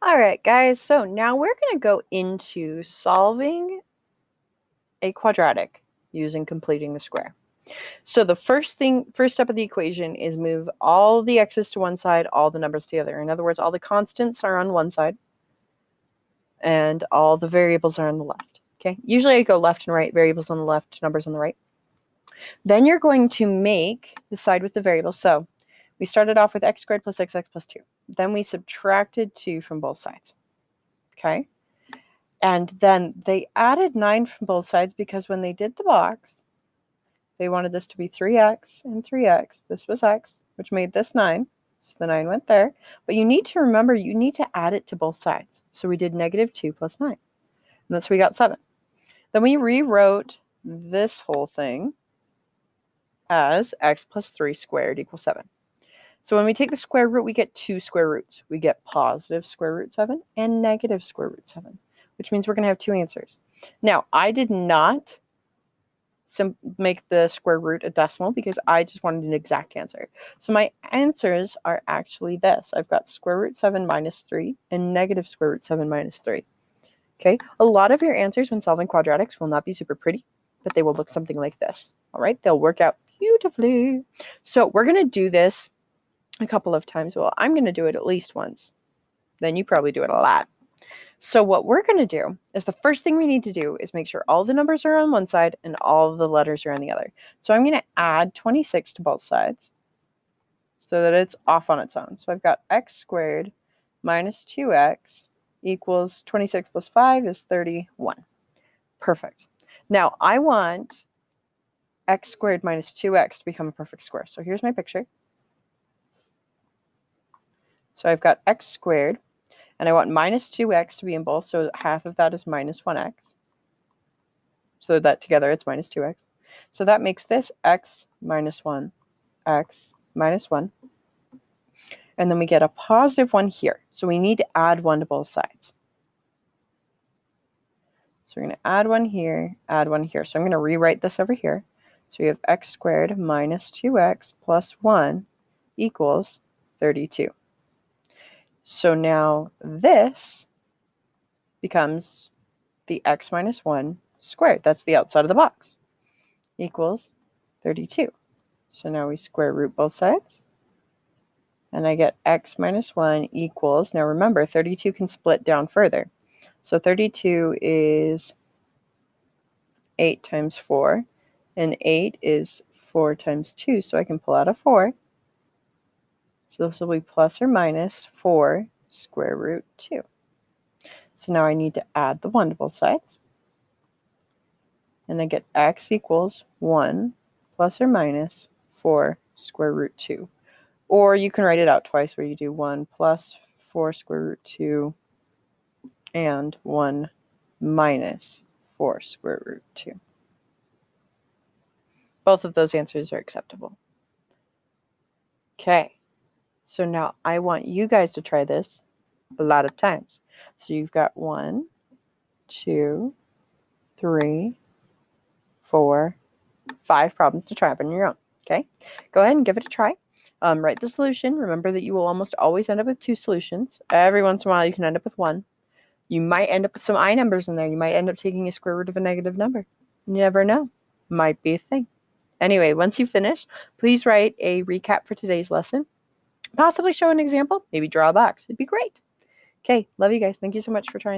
All right, guys, so now we're going to go into solving a quadratic using completing the square. So the first step of the equation is move all the x's to one side, all the numbers to the other. In other words, all the constants are on one side and all the variables are on the left. Okay, usually I go left and right, variables on the left, numbers on the right. Then you're going to make the side with the variables. So we started off with x squared plus 6x plus 2. Then we subtracted 2 from both sides. Okay? And then they added 9 from both sides because when they did the box, they wanted this to be 3x and 3x. This was x, which made this 9. So the 9 went there. But you need to remember, you need to add it to both sides. So we did negative 2 plus 9. And that's we got 7. Then we rewrote this whole thing as x plus 3 squared equals 7. So when we take the square root, we get two square roots. We get positive square root 7 and negative square root 7, which means we're going to have two answers. Now, I did not make the square root a decimal because I just wanted an exact answer. So my answers are actually this. I've got square root 7 minus 3 and negative square root 7 minus 3. Okay, a lot of your answers when solving quadratics will not be super pretty, but they will look something like this. All right, they'll work out beautifully. So we're going to do this a couple of times. Well, I'm going to do it at least once. Then you probably do it a lot. So what we're going to do is the first thing we need to do is make sure all the numbers are on one side and all the letters are on the other. So I'm going to add 26 to both sides so that it's off on its own. So I've got x squared minus 2x equals 26 plus 5 is 31. Perfect. Now I want x squared minus 2x to become a perfect square. So here's my picture. So I've got x squared, and I want minus 2x to be in both, so half of that is minus 1x. So that together it's minus 2x. So that makes this x minus 1, x minus 1. And then we get a positive 1 here. So we need to add 1 to both sides. So we're going to add 1 here, add 1 here. So I'm going to rewrite this over here. So we have x squared minus 2x plus 1 equals 32. So now this becomes the x minus 1 squared. That's the outside of the box. Equals 32. So now we square root both sides. And I get x minus 1 equals, now remember, 32 can split down further. So 32 is 8 times 4, and 8 is 4 times 2, so I can pull out a 4. So this will be plus or minus 4 square root 2. So now I need to add the 1 to both sides. And I get x equals 1 plus or minus 4 square root 2. Or you can write it out twice where you do 1 plus 4 square root 2 and 1 minus 4 square root 2. Both of those answers are acceptable. Okay, so now I want you guys to try this a lot of times. So you've got 1, 2, 3, 4, 5 problems to try up on your own. Okay, go ahead and give it a try. Write the solution. Remember that you will almost always end up with 2 solutions. Every once in a while you can end up with 1. You might end up with some I numbers in there. You might end up taking a square root of a negative number. You never know. Might be a thing. Anyway, once you finish, please write a recap for today's lesson. Possibly show an example. Maybe draw a box. It'd be great. Okay, love you guys. Thank you so much for trying.